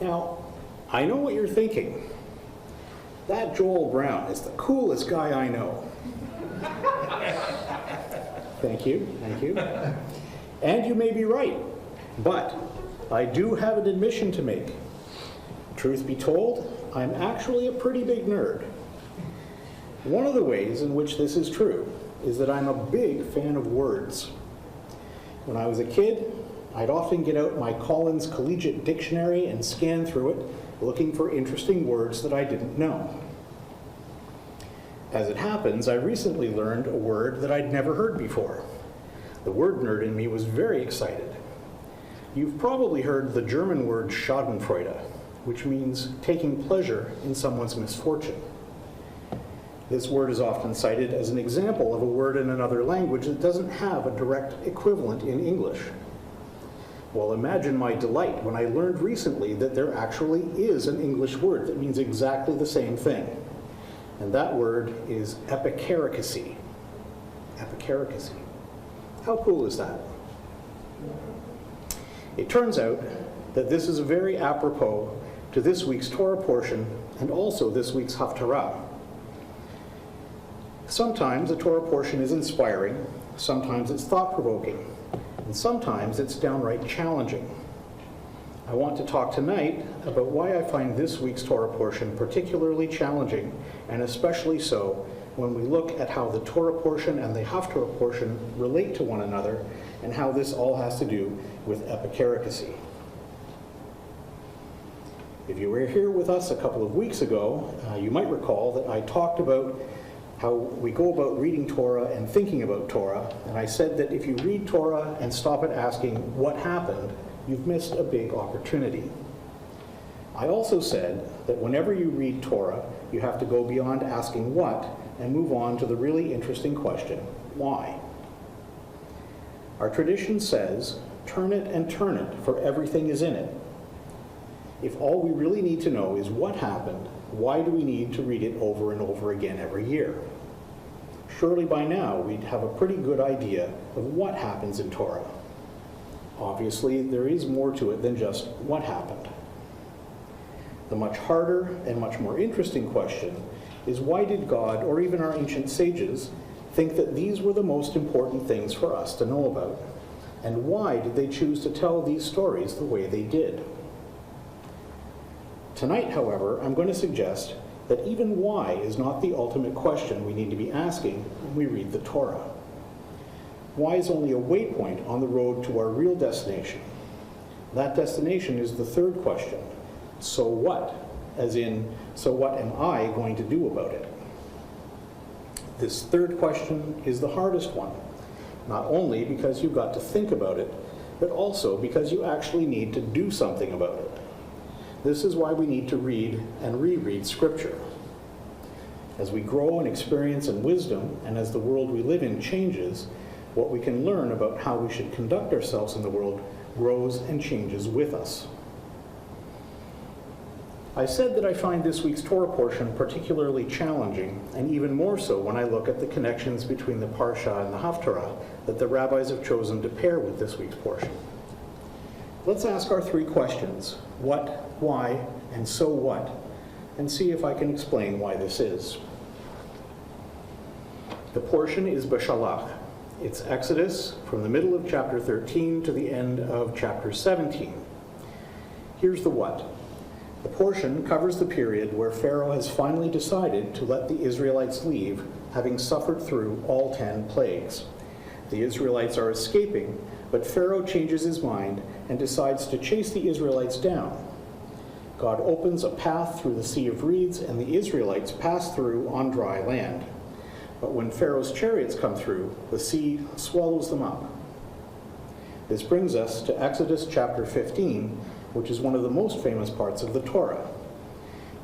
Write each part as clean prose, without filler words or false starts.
Now, I know what you're thinking. That Joel Brown is the coolest guy I know. Thank you. And you may be right, but I do have an admission to make. Truth be told, I'm actually a pretty big nerd. One of the ways in which this is true is that I'm a big fan of words. When I was a kid, I'd often get out my Collins Collegiate Dictionary and scan through it, looking for interesting words that I didn't know. As it happens, I recently learned a word that I'd never heard before. The word nerd in me was very excited. You've probably heard the German word Schadenfreude, which means taking pleasure in someone's misfortune. This word is often cited as an example of a word in another language that doesn't have a direct equivalent in English. Well, imagine my delight when I learned recently that there actually is an English word that means exactly the same thing. And that word is epicaricacy. Epicaricacy. How cool is that? It turns out that this is very apropos to this week's Torah portion and also this week's Haftarah. Sometimes a Torah portion is inspiring, sometimes it's thought-provoking, and sometimes it's downright challenging. I want to talk tonight about why I find this week's Torah portion particularly challenging, and especially so when we look at how the Torah portion and the Haftarah portion relate to one another, and how this all has to do with epicaricacy. If you were here with us a couple of weeks ago, you might recall that I talked about how we go about reading Torah and thinking about Torah, and I said that if you read Torah and stop at asking what happened, you've missed a big opportunity. I also said that whenever you read Torah, you have to go beyond asking what and move on to the really interesting question, why? Our tradition says, turn it and turn it, for everything is in it. If all we really need to know is what happened, why do we need to read it over and over again every year? Surely by now we'd have a pretty good idea of what happens in Torah. Obviously, there is more to it than just what happened. The much harder and much more interesting question is, why did God, or even our ancient sages, think that these were the most important things for us to know about? And why did they choose to tell these stories the way they did? Tonight, however, I'm going to suggest that even why is not the ultimate question we need to be asking when we read the Torah. Why is only a waypoint on the road to our real destination. That destination is the third question. So what? As in, so what am I going to do about it? This third question is the hardest one, not only because you've got to think about it, but also because you actually need to do something about it. This is why we need to read and reread Scripture. As we grow in experience and wisdom, and as the world we live in changes, what we can learn about how we should conduct ourselves in the world grows and changes with us. I said that I find this week's Torah portion particularly challenging, and even more so when I look at the connections between the Parsha and the Haftarah that the rabbis have chosen to pair with this week's portion. Let's ask our three questions: what, why, and so what, and see if I can explain why this is. The portion is Bashalach. It's Exodus from the middle of chapter 13 to the end of chapter 17. Here's the what. The portion covers the period where Pharaoh has finally decided to let the Israelites leave, having suffered through all 10 plagues. The Israelites are escaping, but Pharaoh changes his mind and decides to chase the Israelites down. God opens a path through the Sea of Reeds, and the Israelites pass through on dry land. But when Pharaoh's chariots come through, the sea swallows them up. This brings us to Exodus chapter 15, which is one of the most famous parts of the Torah.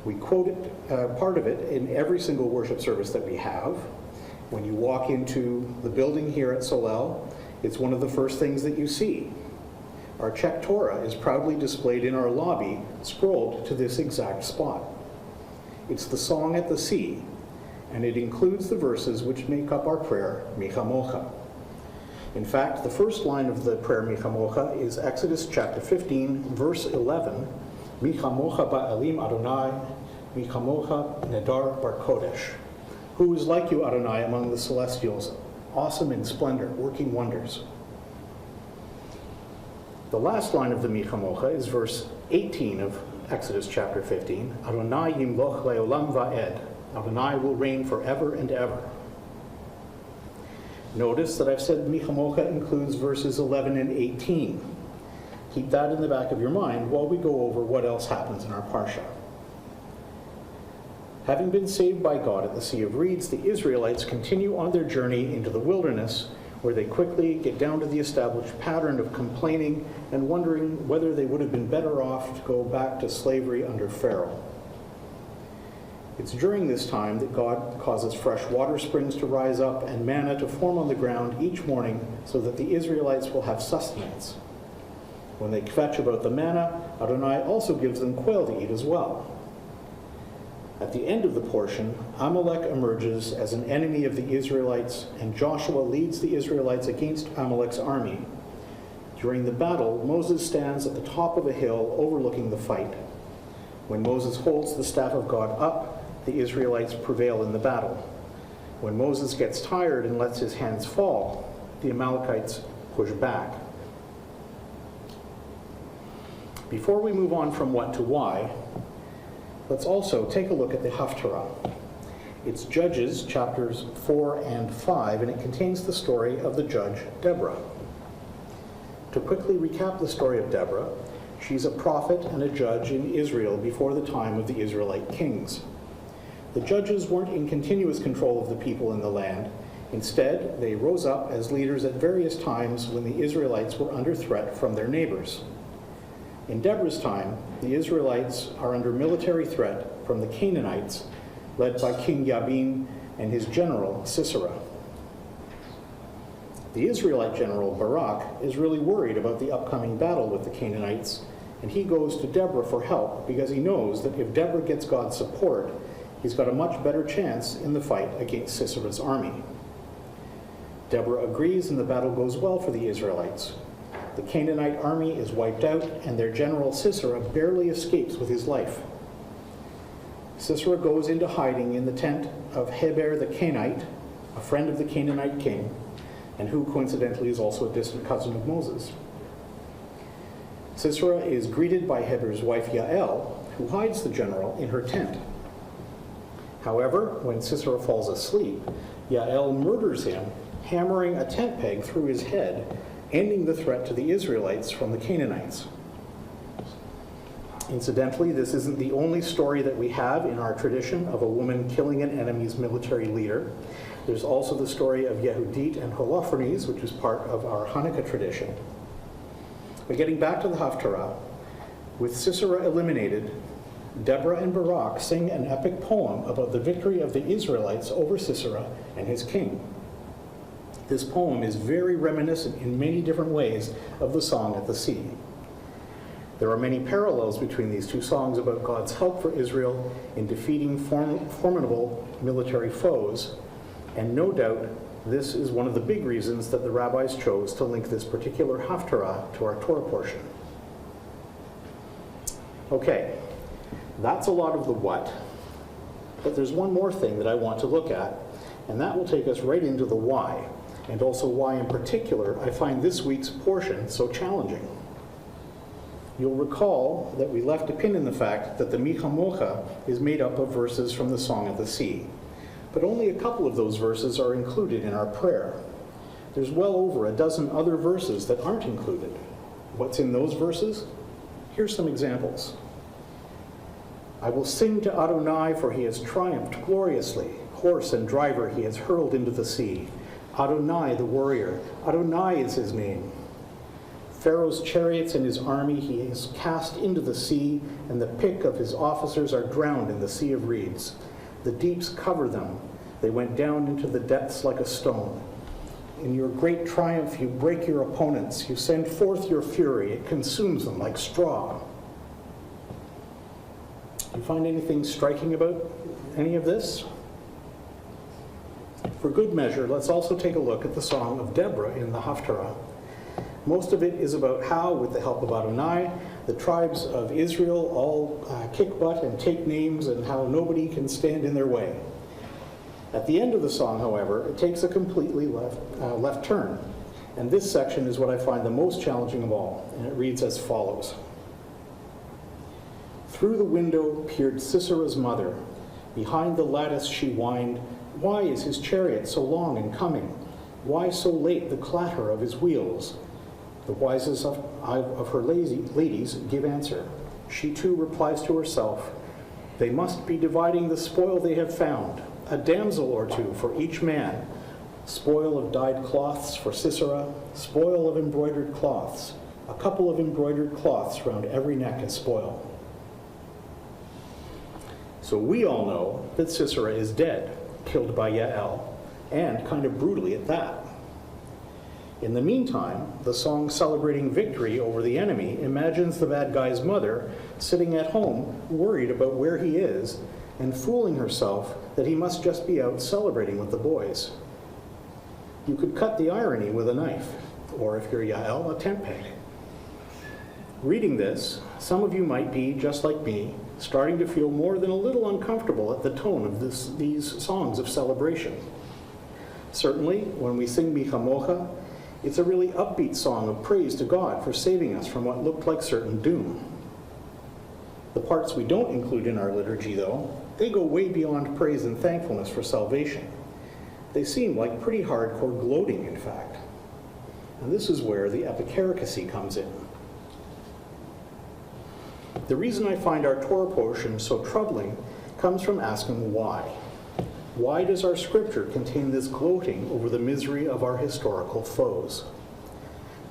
We quote it, part of it in every single worship service that we have. When you walk into the building here at Solel, it's one of the first things that you see. Our Czech Torah is proudly displayed in our lobby, scrolled to this exact spot. It's the Song at the Sea, and it includes the verses which make up our prayer, Mi Chamocha. In fact, the first line of the prayer Mi Chamocha is Exodus chapter 15, verse 11, Mi chamocha ba'elim Adonai, mi chamocha nedar bar kodesh. Who is like you, Adonai, among the celestials, awesome in splendor, working wonders. The last line of the mi chamocha is verse 18 of Exodus chapter 15. Adonai yimloch leolam va'ed. Adonai will reign forever and ever. Notice that I've said mi chamocha includes verses 11 and 18. Keep that in the back of your mind while we go over what else happens in our parsha. Having been saved by God at the Sea of Reeds, the Israelites continue on their journey into the wilderness, where they quickly get down to the established pattern of complaining and wondering whether they would have been better off to go back to slavery under Pharaoh. It's during this time that God causes fresh water springs to rise up and manna to form on the ground each morning so that the Israelites will have sustenance. When they kvetch about the manna, Adonai also gives them quail to eat as well. At the end of the portion, Amalek emerges as an enemy of the Israelites, and Joshua leads the Israelites against Amalek's army. During the battle, Moses stands at the top of a hill overlooking the fight. When Moses holds the staff of God up, the Israelites prevail in the battle. When Moses gets tired and lets his hands fall, the Amalekites push back. Before we move on from what to why, let's also take a look at the Haftarah. It's Judges chapters 4 and 5, and it contains the story of the judge Deborah. To quickly recap the story of Deborah, she's a prophet and a judge in Israel before the time of the Israelite kings. The judges weren't in continuous control of the people in the land. Instead, they rose up as leaders at various times when the Israelites were under threat from their neighbors. In Deborah's time, the Israelites are under military threat from the Canaanites, led by King Yabin and his general, Sisera. The Israelite general, Barak, is really worried about the upcoming battle with the Canaanites, and he goes to Deborah for help because he knows that if Deborah gets God's support, he's got a much better chance in the fight against Sisera's army. Deborah agrees, and the battle goes well for the Israelites. The Canaanite army is wiped out, and their general Sisera barely escapes with his life. Sisera goes into hiding in the tent of Heber the Kenite, a friend of the Canaanite king, and who coincidentally is also a distant cousin of Moses. Sisera is greeted by Heber's wife Yael, who hides the general in her tent. However, when Sisera falls asleep, Yael murders him, hammering a tent peg through his head, ending the threat to the Israelites from the Canaanites. Incidentally, this isn't the only story that we have in our tradition of a woman killing an enemy's military leader. There's also the story of Yehudit and Holofernes, which is part of our Hanukkah tradition. But getting back to the Haftarah, with Sisera eliminated, Deborah and Barak sing an epic poem about the victory of the Israelites over Sisera and his king. This poem is very reminiscent in many different ways of the Song at the Sea. There are many parallels between these two songs about God's help for Israel in defeating formidable military foes, and no doubt this is one of the big reasons that the rabbis chose to link this particular Haftarah to our Torah portion. Okay, that's a lot of the what, but there's one more thing that I want to look at, and that will take us right into the why, and also why in particular I find this week's portion so challenging. You'll recall that we left a pin in the fact that the Mi Chamocha is made up of verses from the Song of the Sea, but only a couple of those verses are included in our prayer. There's well over a dozen other verses that aren't included. What's in those verses? Here's some examples. I will sing to Adonai, for he has triumphed gloriously. Horse and driver he has hurled into the sea. Adonai the warrior, Adonai is his name. Pharaoh's chariots and his army he has cast into the sea, and the pick of his officers are drowned in the sea of reeds. The deeps cover them. They went down into the depths like a stone. In your great triumph you break your opponents. You send forth your fury. It consumes them like straw. Do you find anything striking about any of this? For good measure, let's also take a look at the Song of Deborah in the Haftarah. Most of it is about how, with the help of Adonai, the tribes of Israel all kick butt and take names, and how nobody can stand in their way. At the end of the song, however, it takes a completely left turn. And this section is what I find the most challenging of all, and it reads as follows. Through the window peered Sisera's mother. Behind the lattice she whined, "Why is his chariot so long in coming? Why so late the clatter of his wheels?" The wisest of her ladies give answer. She too replies to herself, "They must be dividing the spoil they have found, a damsel or two for each man. Spoil of dyed cloths for Sisera, spoil of embroidered cloths, a couple of embroidered cloths round every neck as spoil." So we all know that Sisera is dead, killed by Yael, and kind of brutally at that. In the meantime, the song celebrating victory over the enemy imagines the bad guy's mother sitting at home, worried about where he is, and fooling herself that he must just be out celebrating with the boys. You could cut the irony with a knife, or if you're Yael, a tent peg. Reading this, some of you might be, just like me, starting to feel more than a little uncomfortable at the tone of these songs of celebration. Certainly, when we sing Mi Chamocha, it's a really upbeat song of praise to God for saving us from what looked like certain doom. The parts we don't include in our liturgy, though, they go way beyond praise and thankfulness for salvation. They seem like pretty hardcore gloating, in fact. And this is where the Epicaricacy comes in. The reason I find our Torah portion so troubling comes from asking why. Why does our scripture contain this gloating over the misery of our historical foes?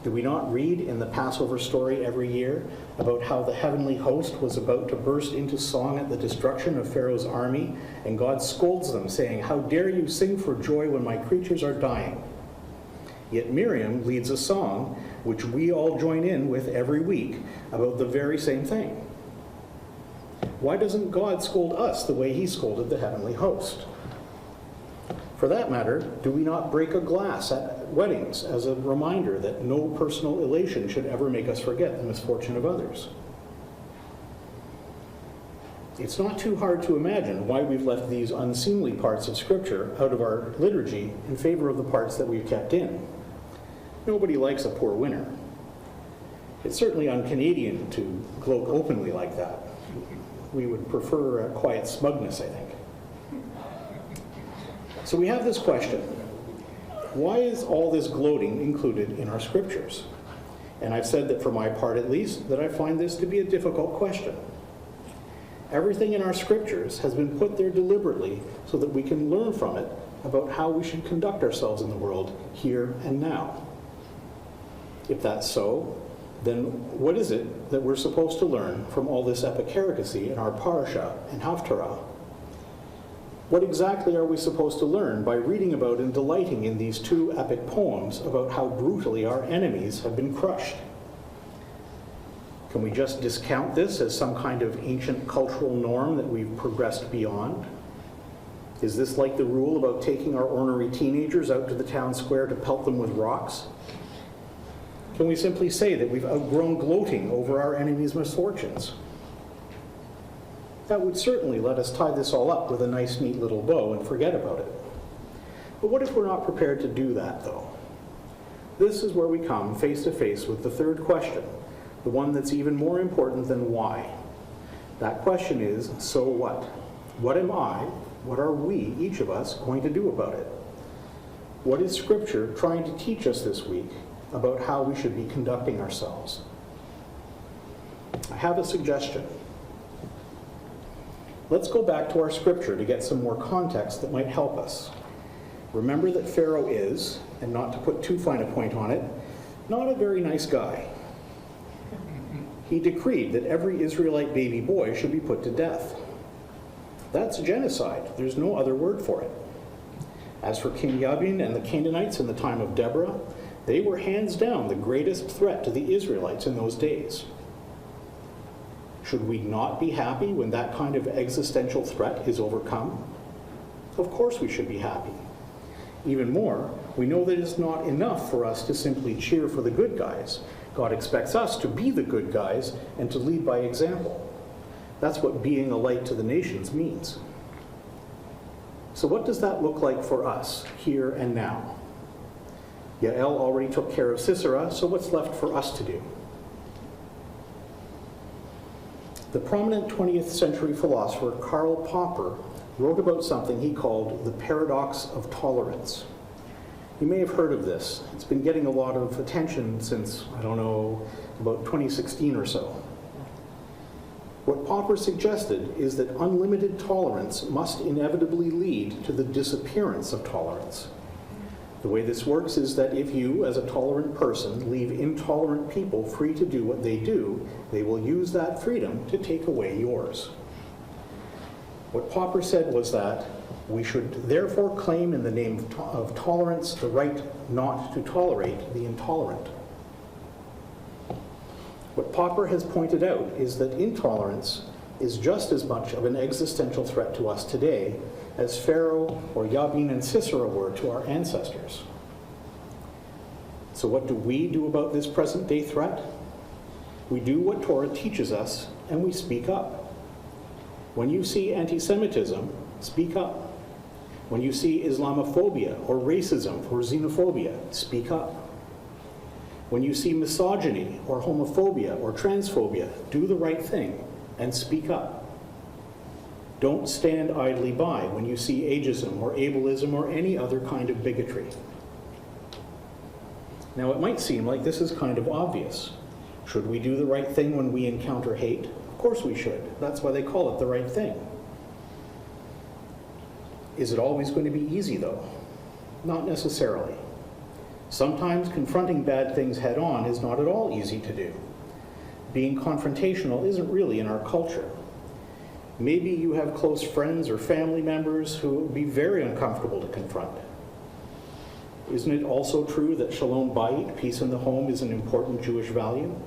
Do we not read in the Passover story every year about how the heavenly host was about to burst into song at the destruction of Pharaoh's army, and God scolds them, saying, "How dare you sing for joy when my creatures are dying?" Yet Miriam leads a song, which we all join in with every week, about the very same thing. Why doesn't God scold us the way he scolded the heavenly host? For that matter, do we not break a glass at weddings as a reminder that no personal elation should ever make us forget the misfortune of others? It's not too hard to imagine why we've left these unseemly parts of Scripture out of our liturgy in favor of the parts that we've kept in. Nobody likes a poor winner. It's certainly un-Canadian to gloat openly like that. We would prefer a quiet smugness, I think. So we have this question. Why is all this gloating included in our scriptures? And I've said that for my part at least, that I find this to be a difficult question. Everything in our scriptures has been put there deliberately so that we can learn from it about how we should conduct ourselves in the world here and now. If that's so, then what is it that we're supposed to learn from all this epicaricacy in our parasha and haftarah? What exactly are we supposed to learn by reading about and delighting in these two epic poems about how brutally our enemies have been crushed? Can we just discount this as some kind of ancient cultural norm that we've progressed beyond? Is this like the rule about taking our ornery teenagers out to the town square to pelt them with rocks? Can we simply say that we've outgrown gloating over our enemies' misfortunes? That would certainly let us tie this all up with a nice, neat little bow and forget about it. But what if we're not prepared to do that, though? This is where we come face to face with the third question, the one that's even more important than why. That question is, so what? What am I, what are we, each of us, going to do about it? What is Scripture trying to teach us this week about how we should be conducting ourselves? I have a suggestion. Let's go back to our scripture to get some more context that might help us. Remember that Pharaoh is, and not to put too fine a point on it, not a very nice guy. He decreed that every Israelite baby boy should be put to death. That's genocide. There's no other word for it. As for King Yabin and the Canaanites in the time of Deborah, they were hands down the greatest threat to the Israelites in those days. Should we not be happy when that kind of existential threat is overcome? Of course we should be happy. Even more, We know that it's not enough for us to simply cheer for the good guys. God expects us to be the good guys and to lead by example. That's what being a light to the nations means. So what does that look like for us, here and now? Yael already took care of Sisera, so what's left for us to do? The prominent 20th century philosopher Karl Popper wrote about something he called the paradox of tolerance. You may have heard of this. It's been getting a lot of attention since, about 2016 or so. What Popper suggested is that unlimited tolerance must inevitably lead to the disappearance of tolerance. The way this works is that if you, as a tolerant person, leave intolerant people free to do what they do, they will use that freedom to take away yours. What Popper said was that we should therefore claim in the name of tolerance the right not to tolerate the intolerant. What Popper has pointed out is that intolerance is just as much of an existential threat to us today as Pharaoh or Yabin and Sisera were to our ancestors. So what do we do about this present day threat? We do what Torah teaches us, and we speak up. When you see anti-Semitism, speak up. When you see Islamophobia or racism or xenophobia, speak up. When you see misogyny or homophobia or transphobia, do the right thing and speak up. Don't stand idly by when you see ageism or ableism or any other kind of bigotry. Now, it might seem like this is kind of obvious. Should we do the right thing when we encounter hate? Of course we should. That's why they call it the right thing. Is it always going to be easy, though? Not necessarily. Sometimes confronting bad things head on is not at all easy to do. Being confrontational isn't really in our culture. Maybe you have close friends or family members who it would be very uncomfortable to confront. Isn't it also true that shalom bayit, peace in the home, is an important Jewish value?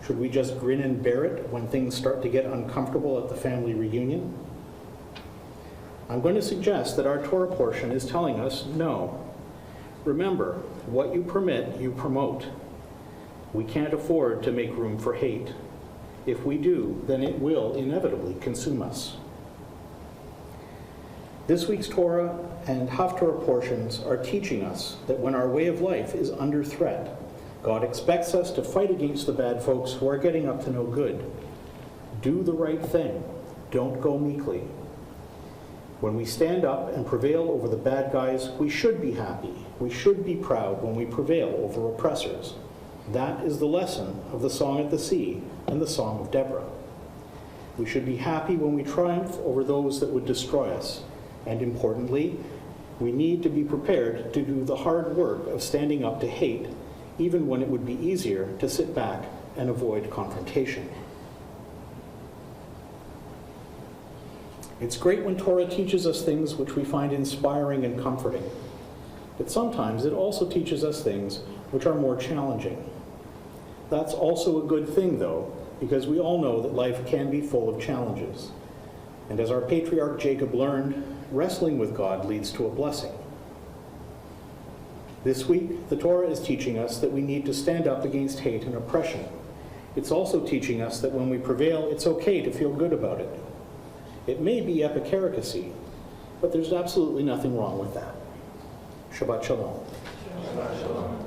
Should we just grin and bear it when things start to get uncomfortable at the family reunion? I'm going to suggest that our Torah portion is telling us no. Remember, what you permit, you promote. We can't afford to make room for hate. If we do, then it will inevitably consume us. This week's Torah and Haftarah portions are teaching us that when our way of life is under threat, God expects us to fight against the bad folks who are getting up to no good. Do the right thing. Don't go meekly. When we stand up and prevail over the bad guys, we should be happy. We should be proud when we prevail over oppressors. That is the lesson of the Song of the Sea and the Song of Deborah. We should be happy when we triumph over those that would destroy us. And importantly, we need to be prepared to do the hard work of standing up to hate, even when it would be easier to sit back and avoid confrontation. It's great when Torah teaches us things which we find inspiring and comforting, but sometimes it also teaches us things which are more challenging. That's also a good thing, though, because we all know that life can be full of challenges. And as our patriarch Jacob learned, wrestling with God leads to a blessing. This week, the Torah is teaching us that we need to stand up against hate and oppression. It's also teaching us that when we prevail, it's okay to feel good about it. It may be epicaricacy, but there's absolutely nothing wrong with that. Shabbat Shalom. Shabbat Shalom.